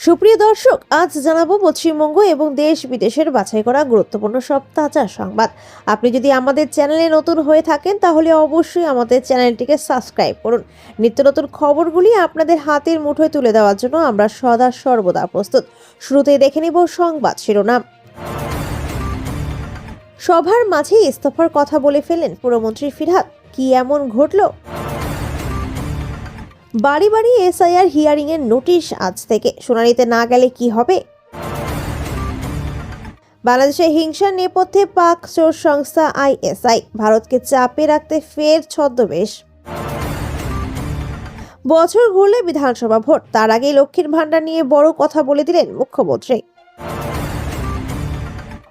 সুপ্রিয় দর্শক, আজ জানাবো পশ্চিমবঙ্গ এবং দেশ বিদেশের বাছাই করা গুরুত্বপূর্ণ সব তাজা সংবাদ। আপনি যদি আমাদের চ্যানেলে নতুন হয়ে থাকেন তাহলে অবশ্যই আমাদের চ্যানেলটিকে সাবস্ক্রাইব করুন। নিত্য নতুন খবরগুলি আপনাদের হাতের মুঠোয় তুলে দেওয়ার জন্য আমরা সদা সর্বদা প্রস্তুত। শুরুতেই দেখে নিব সংবাদ শিরোনাম। সভার মাঝে ইস্তফার কথা বলে ফেললেন পুরমন্ত্রী ফিরহাদ, কি এমন ঘটল? বাড়ি বাড়ি এসআইআর হিয়ারিং এর নোটিশ আজ থেকে, শুনানিতে না গেলে কি হবে? বাংলাদেশে হিংসার নেপথ্যে পাক চোর সংস্থা আইএসআই, ভারতকে চাপে রাখতে ফের ছদ্মবেশ। বছর ঘুরলে বিধানসভা ভোট, তার আগে লক্ষ্মীর ভান্ডার নিয়ে বড় কথা বলে দিলেন মুখ্যমন্ত্রী।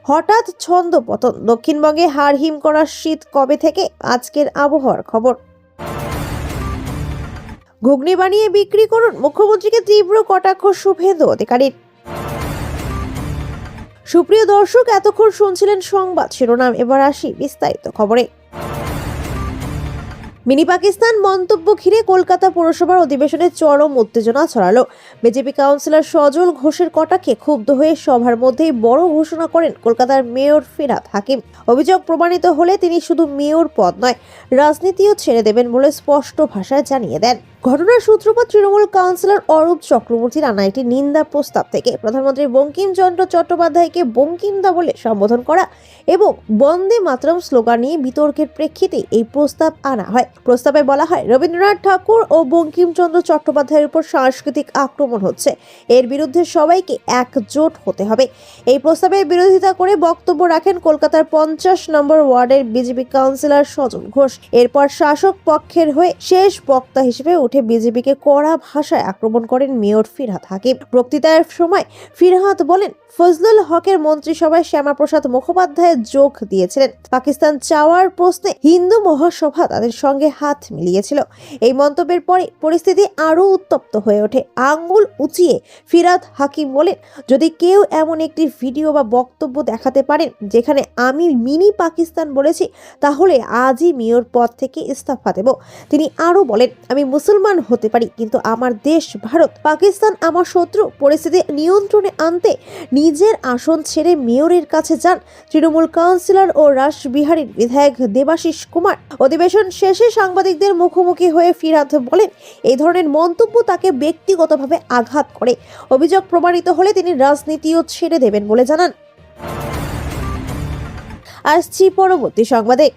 হঠাৎ ছন্দপতন, দক্ষিণবঙ্গে হাড়হিম করা শীত কবে থেকে? আজকের আবহাওয়ার খবর। ঘুগনি বানিয়ে বিক্রি করুন, মুখ্যমন্ত্রীকে তীব্র কটাক্ষ শুভেন্দু অধিকারীর। সুপ্রিয় দর্শক, এতক্ষণ শুনছিলেন সংবাদ শিরোনাম, এবার আসি বিস্তারিত খবরে। মিনি পাকিস্তান মন্তব্য ঘিরে কলকাতা পৌরসভার অধিবেশনে চরম উত্তেজনা ছড়ালো। বিজেপি কাউন্সিলর সজল ঘোষের কটাক্ষে ক্ষুব্ধ হয়ে সভার মধ্যেই বড় ঘোষণা করেন কলকাতার মেয়র ফিরহাদ হাকিম। অভিযোগ প্রমাণিত হলে তিনি শুধু মেয়র পদ নয়, রাজনীতিও ছেড়ে দেবেন বলে স্পষ্ট ভাষায় জানিয়ে দেন। ঘটনার সূত্রপাত তৃণমূল কাউন্সিলর অরূপ চক্রবর্তীর আনা একটি নিন্দা প্রস্তাব থেকে। প্রধানমন্ত্রী বঙ্কিমচন্দ্র চট্টোপাধ্যায়কে বঙ্কিমদা বলে সম্বোধন করা এবং বন্দে মাতরম স্লোগান নিয়ে বিতর্কের প্রেক্ষিতে এই প্রস্তাব আনা হয়। প্রস্তাবে বলা হয়, রবীন্দ্রনাথ ঠাকুর ও বঙ্কিমচন্দ্র চট্টোপাধ্যায়ের উপর সাংস্কৃতিক আক্রমণ হচ্ছে, এর বিরুদ্ধে সবাইকে একজোট হতে হবে। এই প্রস্তাবের বিরোধিতা করে বক্তব্য রাখেন কলকাতার 50 নম্বর ওয়ার্ডের বিজেপি কাউন্সিলর সজল ঘোষ। এরপর শাসক পক্ষের হয়ে শেষ বক্তা হিসেবে বিজেপিকে কড়া ভাষায় আক্রমণ করেন মেয়র ফিরহাদ হাকিম। বক্তৃতার সময় ফিরহাদ বলেন, ফজলুল হকের মন্ত্রিসভায় শ্যামাপ্রসাদ মুখোপাধ্যায় যোগ দিয়েছিলেন। পাকিস্তান চাওয়ার প্রশ্নে হিন্দু মহাসভা তাদের সঙ্গে হাত মিলিয়েছিল। এই মন্তব্যের পরে পরিস্থিতি আরো উত্তপ্ত হয়ে ওঠে। আঙ্গুল উঁচিয়ে ফিরহাদ হাকিম বলেন, যদি কেউ এমন একটি ভিডিও বা বক্তব্য দেখাতে পারেন যেখানে আমি মিনি পাকিস্তান বলেছি, তাহলে আজই মেয়র পদ থেকে ইস্তফা দেব। তিনি আরো বলেন, আমি মুসলমান হতে পারি, কিন্তু আমার দেশ ভারত। পাকিস্তান আমার শত্রু। পরিস্থিতি নিয়ন্ত্রণে আনতে নিজের আসন ছেড়ে মেয়রের কাছে যান তৃণমূল কাউন্সিলর ও রাসবিহারীর বিধায়ক দেবাশিস কুমার। অধিবেশন শেষে সাংবাদিকদের মুখোমুখি হয়ে ফিরহাদ বলেন, এই ধরনের মন্তব্য তাকে ব্যক্তিগতভাবে আঘাত করে। অভিযোগ প্রমাণিত হলে তিনি রাজনীতিও ছেড়ে দেবেন বলে জানান। আসছি পরবর্তী সংবাদে।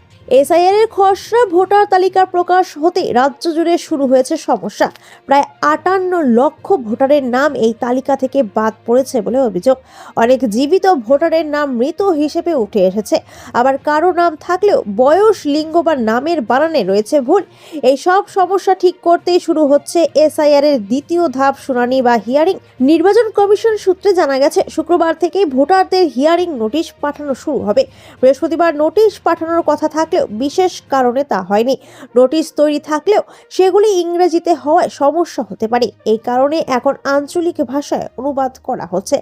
এসআইআর এর খসড়া ভোটার তালিকা প্রকাশ হতে রাজ্য জুড়ে শুরু হয়েছে সমস্যা। প্রায় 58 লক্ষ ভোটারের নাম এই তালিকা থেকে বাদ পড়েছে বলে অভিযোগ। অনেক জীবিত ভোটারের নাম মৃত হিসেবে উঠে এসেছে। আবার কারো নাম থাকলেও বয়স, লিঙ্গ বা নামের বানানে রয়েছে ভুল। এই সব সমস্যা ঠিক করতেই শুরু হচ্ছে এসআইআর এর দ্বিতীয় ধাপ শুনানি বা হিয়ারিং। নির্বাচন কমিশন সূত্রে জানা গেছে, শুক্রবার থেকেই ভোটারদের হিয়ারিং নোটিশ পাঠানো শুরু হবে। বৃহস্পতিবার নোটিশ পাঠানোর কথা থাকলে বিশেষ কারণে তা হয়নি। নোটিশ তৈরি থাকলেও সেগুলি ইংরেজিতে হওয়ায় সমস্যা হতে পারে। এই কারণে এখন আঞ্চলিক ভাষায় অনুবাদ করা হচ্ছে।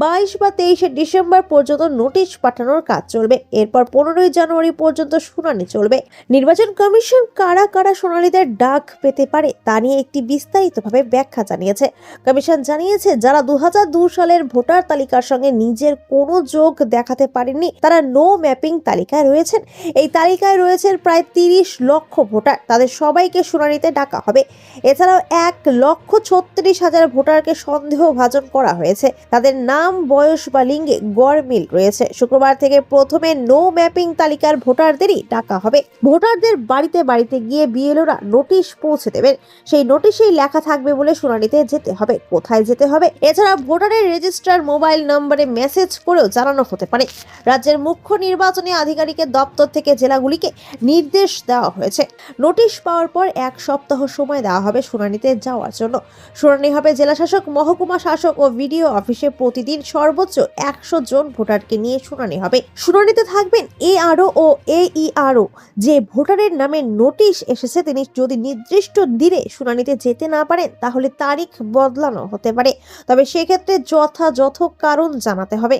22 বা 23 ডিসেম্বর পর্যন্ত নোটিশ পাঠানোর কাজ চলবে। এরপর 15 জানুয়ারি পর্যন্ত শুনানি চলবে। নির্বাচন কমিশন কারা কারা সোনালীদের ডাক পেতে পারে তা নিয়ে একটি বিস্তারিতভাবে ব্যাখ্যা জানিয়েছে। কমিশন জানিয়েছে, যারা 2002 সালের ভোটার তালিকার সঙ্গে নিজের কোনো যোগ দেখাতে পারেননি তারা নো ম্যাপিং তালিকায় রয়েছেন। এই তালিকায় রয়েছে প্রায় 30 লক্ষ ভোটার, তাদের সবাইকে শুনানিতে ডাকা হবে। এছাড়াও 1,36,000 ভোটারকে সন্দেহভাজন করা হয়েছে। তাদের নাম, বয়স বা লিঙ্গে গড় মিল রয়েছে। শুক্রবার থেকে প্রথমে নো ম্যাপিং তালিকার ভোটারদেরই ডাকা হবে। ভোটারদের বাড়িতে বাড়িতে গিয়ে বিএলওরা নোটিশ পৌঁছে দেবেন। সেই নোটিশেই লেখা থাকবে বলে শুনানিতে যেতে হবে, কোথায় যেতে হবে। এছাড়া ভোটারের রেজিস্টার মোবাইল নম্বরে মেসেজ করেও জানানো হতে পারে। রাজ্যের মুখ্য নির্বাচনী আধিকারিকের দপ্তর থেকে জেলাগুলিকে নির্দেশ দেওয়া হয়েছে। নোটিশ পাওয়ার পর 1 সপ্তাহ সময় দেওয়া হবে শুনানিতে যাওয়ার জন্য। শুনানি হবে জেলা শাসক, মহকুমা শাসক ও ভিডিও অফিসে। প্রতিদিন সর্বোচ্চ 100 জন ভোটারকে নিয়ে শুনানি হবে। শুনানিতে থাকবেন এআরও ও এইআরও। যে ভোটারের নামে নোটিশ এসেছে তিনি যদি নির্দিষ্ট দিনে শুনানিতে যেতে না পারেন তাহলে তারিখ বদলানো হতে পারে, তবে সেক্ষেত্রে যথাযথ কারণ জানাতে হবে।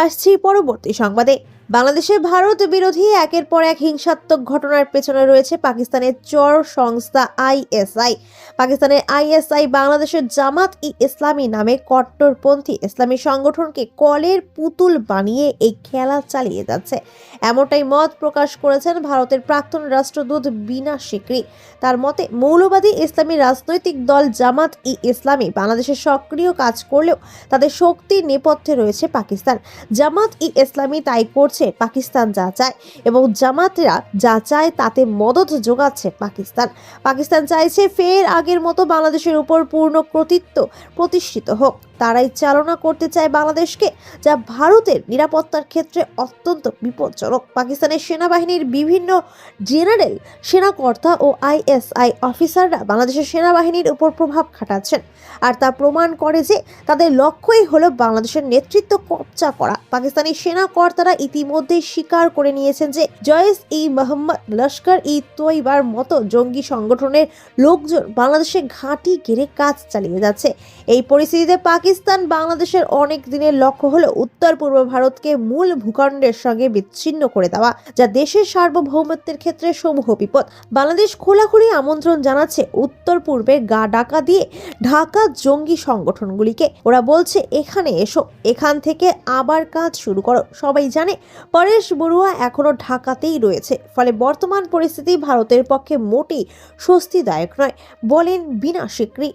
আসছি পরবর্তী সংবাদে। বাংলাদেশে ভারত বিরোধী একের পর এক হিংসাত্মক ঘটনার পেছনে রয়েছে পাকিস্তানের চর সংস্থা আইএসআই। পাকিস্তানের আইএসআই বাংলাদেশের জামাত-ই-ইসলামী নামে কট্টরপন্থী ইসলামী সংগঠনকে কলের পুতুল বানিয়ে এই খেলা চালিয়ে যাচ্ছে, এমনটাই মত প্রকাশ করেছেন ভারতের প্রাক্তন রাষ্ট্রদূত বিনা সিকরি। তার মতে, মৌলবাদী ইসলামী রাজনৈতিক দল জামাত-ই-ইসলামী বাংলাদেশে সক্রিয় কাজ করলেও তাদের শক্তির নেপথ্যে রয়েছে পাকিস্তান। জামাত-ই-ইসলামী তাই করছে পাকিস্তান যা চায়, এবং জামাতরা যা চায় তাতে মদত যোগাচ্ছে পাকিস্তান। পাকিস্তান চাইছে ফের আগের মতো বাংলাদেশের উপর পূর্ণ কর্তৃত্ব প্রতিষ্ঠিত হোক। তারাই চালনা করতে চায় বাংলাদেশকে, যা ভারতের নিরাপত্তার ক্ষেত্রে অত্যন্ত বিপজ্জনক। পাকিস্তানের সেনাবাহিনীর বিভিন্ন জেনারেল, সেনাকর্তা ও আইএসআই অফিসাররা বাংলাদেশের সেনাবাহিনীর উপর প্রভাব খাটাচ্ছেন, আর তা প্রমাণ করে যে তাদের লক্ষ্যই হলো বাংলাদেশের নেতৃত্ব কবজা করা। পাকিস্তানি সেনাকর্তারা ইতিমধ্যেই স্বীকার করে নিয়েছেন যে জইশ-ই-মোহাম্মদ, লস্কর-ই-তৈবার মতো জঙ্গি সংগঠনের লোকজন বাংলাদেশে ঘাঁটি ঘিরে কাজ চালিয়ে যাচ্ছে। এই পরিস্থিতিতে পাকিস্তান বাংলাদেশের অনেক দিনের লক্ষ্য হলো উত্তর পূর্ব ভারতকে মূল ভূখণ্ডের সঙ্গে বিচ্ছিন্ন করে দেওয়া, যা দেশের সার্বভৌমত্বের ক্ষেত্রে সমূহ বিপদ। বাংলাদেশ খোলাখুলি আমন্ত্রণ জানাচ্ছে উত্তর পূর্বে গা ডাকা দিয়ে ঢাকা জঙ্গি সংগঠনগুলিকে। ওরা বলছে, এখানে এসো, এখান থেকে আবার কাজ শুরু করো। সবাই জানে পরেশ বড়ুয়া এখনো ঢাকাতেই রয়েছে, ফলে বর্তমান পরিস্থিতি ভারতের পক্ষে মোটেই স্বস্তিদায়ক নয়, বলেন বিনা সিকরি।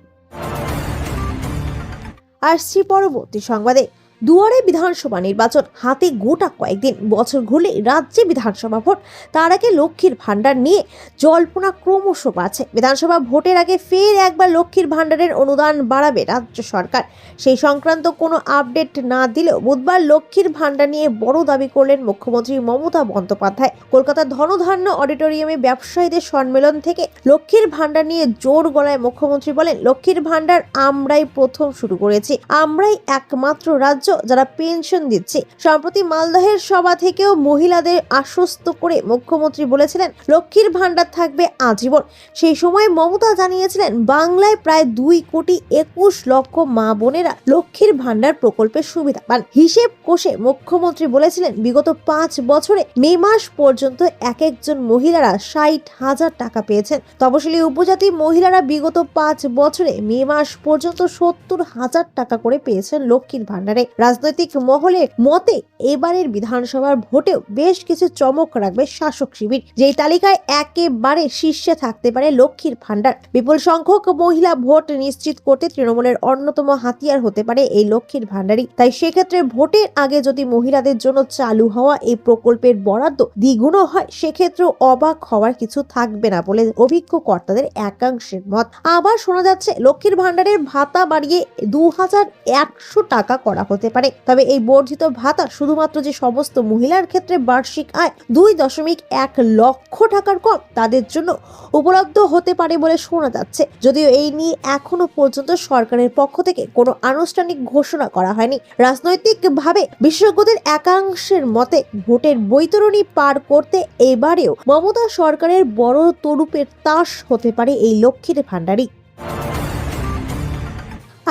আসছি পরবর্তী সংবাদে। দুয়ারে বিধানসভা নির্বাচন, হাতে গোটা কয়েকদিন। বছর ঘুরলে রাজ্যে বিধানসভা ভোট, তার আগে লক্ষ্মীর ভাণ্ডার নিয়ে জল্পনা ক্রমশ বাড়ছে। বিধানসভা ভোটের আগে ফের একবার লক্ষ্মীর ভাণ্ডারের অনুদান বাড়াবে রাজ্য সরকার। সেই সংক্রান্ত কোনো আপডেট না দিলেও বুধবার লক্ষ্মীর ভাণ্ডার নিয়ে বড় দাবি করলেন মুখ্যমন্ত্রী মমতা বন্দ্যোপাধ্যায়। কলকাতার ধনধান্য অডিটোরিয়ামে ব্যবসায়ীদের সম্মেলন থেকে লক্ষ্মীর ভাণ্ডার নিয়ে জোর গলায় মুখ্যমন্ত্রী বলেন, লক্ষ্মীর ভাণ্ডার আমরাই প্রথম শুরু করেছি, আমরাই একমাত্র রাজ্য যারা পেনশন দিচ্ছে। সম্প্রতি মালদহের সভা থেকেও মহিলাদের আশ্বস্ত করে মুখ্যমন্ত্রী বলেছিলেন লক্ষ্মীর ভাণ্ডার থাকবে আজীবন। সেই সময় মমতা জানিয়েছিলেন বাংলায় প্রায় 2,21,00,000 মা বোনেরা লক্ষ্মীর ভাণ্ডার প্রকল্পের সুবিধা পান। হিসেব কষে মুখ্যমন্ত্রী বলেছিলেন বিগত 5 বছরে মে মাস পর্যন্ত এক একজন মহিলারা 60,000 টাকা পেয়েছেন। তপশিলি উপজাতি মহিলারা বিগত 5 বছরে মে মাস পর্যন্ত 70,000 টাকা করে পেয়েছেন লক্ষ্মীর ভাণ্ডারে। রাজনৈতিক মহলের মতে এবারের বিধানসভার ভোটেও বেশ কিছু চমক রাখবে শাসক শিবির, যেই তালিকায় একেবারে শীর্ষে থাকতে পারে লক্ষ্মীর ভাণ্ডার। বিপুল সংখ্যক মহিলা ভোট নিশ্চিত করতে তৃণমূলের অন্যতম হাতিয়ার হতে পারে এই লক্ষ্মীর ভাণ্ডারই। তাই সেক্ষেত্রে ভোটের আগে যদি মহিলাদের জন্য চালু হওয়া এই প্রকল্পের বরাদ্দ দ্বিগুণ হয়, সেক্ষেত্রেও অবাক হওয়ার কিছু থাকবে না বলে অভিজ্ঞ কর্তাদের একাংশের মত। আবার শোনা যাচ্ছে লক্ষ্মীর ভাণ্ডারের ভাতা বাড়িয়ে 2,100 টাকা করা হতে পারে। তবে এই বর্ধিত ভাতা শুধুমাত্র যে সমস্ত মহিলার ক্ষেত্রে বার্ষিক আয় 2.1 লক্ষ টাকার কম, তাদের জন্য উপলব্ধ হতে পারে বলে শোনা যাচ্ছে। যদিও এই নিয়ে এখনো পর্যন্ত সরকারের পক্ষ থেকে কোনো আনুষ্ঠানিক ঘোষণা করা হয়নি। রাজনৈতিকভাবে বিশেষজ্ঞদের একাংশের মতে ভোটের বৈতরণী পার করতে এবারেও মমতা সরকারের বড় তরুপের তাস হতে পারে এই লক্ষ্মীর ভাণ্ডারই।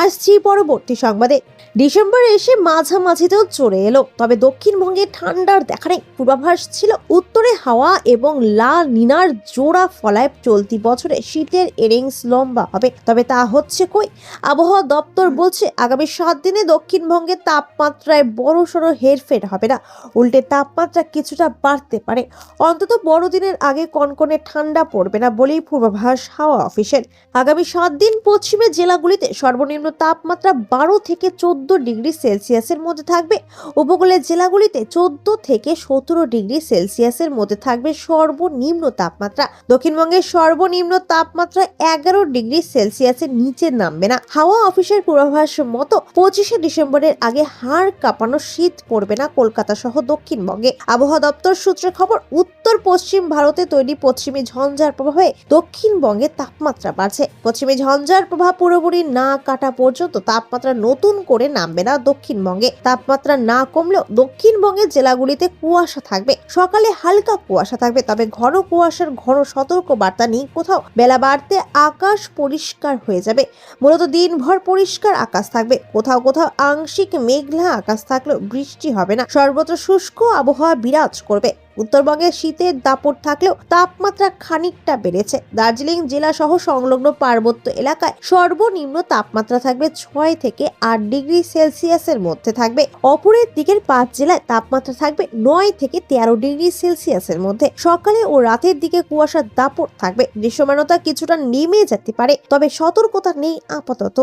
আসছি পরবর্তী সংবাদে। ডিসেম্বর এসে মাঝামাঝিতেও চলে এলো, তবে দক্ষিণবঙ্গে ঠান্ডার দেখা নেই। পূর্বাভাস ছিল উত্তরে হাওয়া এবং লা নিনার জোড়া ফলায় চলতি বছরে শীতের ইনিংস লম্বা হবে, তবে তা হচ্ছে কই। আবহাওয়া দপ্তর বলছে আগামী 7 দিনে দক্ষিণবঙ্গে তাপমাত্রায় বড়সড় হেরফের হবে না, উল্টে তাপমাত্রা কিছুটা বাড়তে পারে। অন্তত বড়দিনের আগে কনকনে ঠান্ডা পড়বে না বলেই পূর্বাভাস হাওয়া অফিসের। আগামী 7 দিন পশ্চিমের জেলাগুলিতে সর্বনিম্ন তাপমাত্রা 12 থেকে 14 ডিগ্রি সেলসিয়াসের মধ্যে থাকবে। উপকূলের জেলাগুলিতে 14 থেকে 17 ডিগ্রি সেলসিয়াসের মধ্যে থাকবে সর্বনিম্ন তাপমাত্রা। দক্ষিণবঙ্গের সর্বনিম্ন তাপমাত্রা 11 ডিগ্রি সেলসিয়াসের নিচে নামবে না। হাওয়া অফিসের পূর্বাভাস মতো 25শে ডিসেম্বরের আগে হাড় কাঁপানো শীত পড়বে না কলকাতা সহ দক্ষিণবঙ্গে। আবহাওয়া দপ্তর সূত্রে খবর, উত্তর পশ্চিম ভারতে তৈরি পশ্চিমী ঝঞ্ঝার প্রভাবে দক্ষিণবঙ্গে তাপমাত্রা বাড়ছে। পশ্চিমী ঝঞ্ঝার প্রভাব পুরোপুরি না কাটা পর্যন্ত তাপমাত্রা নতুন করে নামবে না দক্ষিণবঙ্গে। তাপমাত্রা না কমলেও দক্ষিণবঙ্গের জেলাগুলিতে কুয়াশা থাকবে। সকালে হালকা কুয়াশা থাকবে, তবে ঘন কুয়াশার ঘন সতর্ক বার্তা নেই কোথাও। বেলা বাড়তে আকাশ পরিষ্কার হয়ে যাবে। মূলত দিনভর পরিষ্কার আকাশ থাকবে। কোথাও কোথাও আংশিক মেঘলা আকাশ থাকলেও বৃষ্টি হবে না। সর্বত্র শুষ্ক আবহাওয়া বিরাজ করবে। উত্তরবঙ্গে শীতের দাপট থাকলেও তাপমাত্রা খানিকটা বেড়েছে। দার্জিলিং জেলা সহ সংলগ্ন পার্বত্য এলাকায় সর্বনিম্ন তাপমাত্রা থাকবে 6 থেকে 8 ডিগ্রি সেলসিয়াসের মধ্যে থাকবে। অপরের দিকের 5 জেলায় তাপমাত্রা থাকবে 9 থেকে 13 ডিগ্রি সেলসিয়াসের মধ্যে। সকালে ও রাতের দিকে কুয়াশার দাপট থাকবে। দৃশ্যমানতা কিছুটা নেমে যেতে পারে, তবে সতর্কতা নেই আপাতত।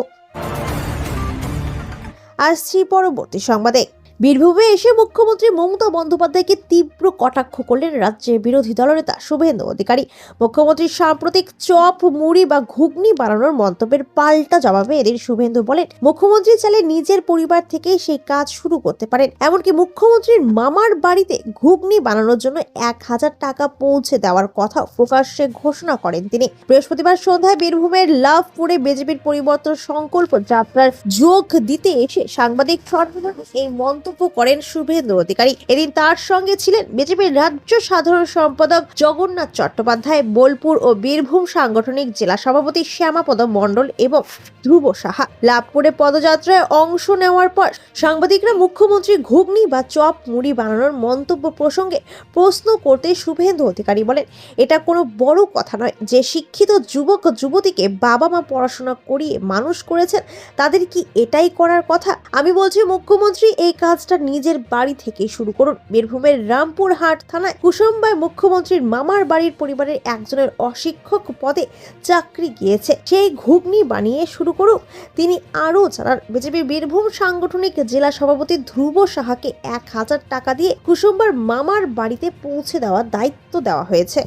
আসছি পরবর্তী সংবাদে। বীরভূমে এসে মুখ্যমন্ত্রী মমতা বন্দ্যোপাধ্যায়কে তীব্র কটাক্ষ করলেন রাজ্যের বিরোধী দলনেতা শুভেন্দু অধিকারী। মুখ্যমন্ত্রীর সাম্প্রতিক চপ, মুড়ি বা ঘুগনি বানানোর মন্তব্যের পাল্টা জবাবে এদিন শুভেন্দু বলেন, মুখ্যমন্ত্রী চাইলে নিজের পরিবার থেকেই সেই কাজ শুরু করতে পারেন। এমনকি মুখ্যমন্ত্রীর মামার বাড়িতে ঘুগনি বানানোর জন্য 1000 টাকা পৌঁছে দেওয়ার কথা প্রকাশ্যে ঘোষণা করেন তিনি। বৃহস্পতিবার সন্ধ্যায় বীরভূমের লাভপুরে বিজেপির পরিবর্তন সংকল্প যাত্রার যোগ দিতে এসে সাংবাদিক সম্মেলনে এই মন্তব্য করেন শুভেন্দু অধিকারী। এদিন তার সঙ্গে ছিলেন বিজেপির রাজ্য সাধারণ সম্পাদক জগন্নাথ চট্টোপাধ্যায়, বোলপুর ও বীরভূম সাংগঠনিক জেলা সভাপতি শ্যামাপদ মণ্ডল এবং ধ্রুব সাহা। লাভপুরে পদযাত্রায় অংশ নেওয়ার পর সাংবাদিকরা মুখ্যমন্ত্রী ঘুগনি বা চপ মুড়ি বানানোর মন্তব্য প্রসঙ্গে প্রশ্ন করতে শুভেন্দু অধিকারী বলেন, এটা কোনো বড় কথা নয়। যে শিক্ষিত যুবক যুবতীকে বাবা মা পড়াশোনা করিয়ে মানুষ করেছেন, তাদের কি এটাই করার কথা? আমি বলছি মুখ্যমন্ত্রী এই কাজটা নিজের বাড়ি থেকেই শুরু করুন। বীরভূমের রামপুরহাট থানায় কুসুম্বায় মুখ্যমন্ত্রীর মামার বাড়ির পরিবারের একজনের অশিক্ষক পদে চাকরি গিয়েছে, সেই ঘুগনি বানিয়ে শুরু করুক। তিনি আরও জানান, বিজেপির বীরভূম সাংগঠনিক জেলা সভাপতি ধ্রুব সাহাকে 1000 টাকা দিয়ে কুসুম্বার মামার বাড়িতে পৌঁছে দেওয়ার দায়িত্ব দেওয়া হয়েছে।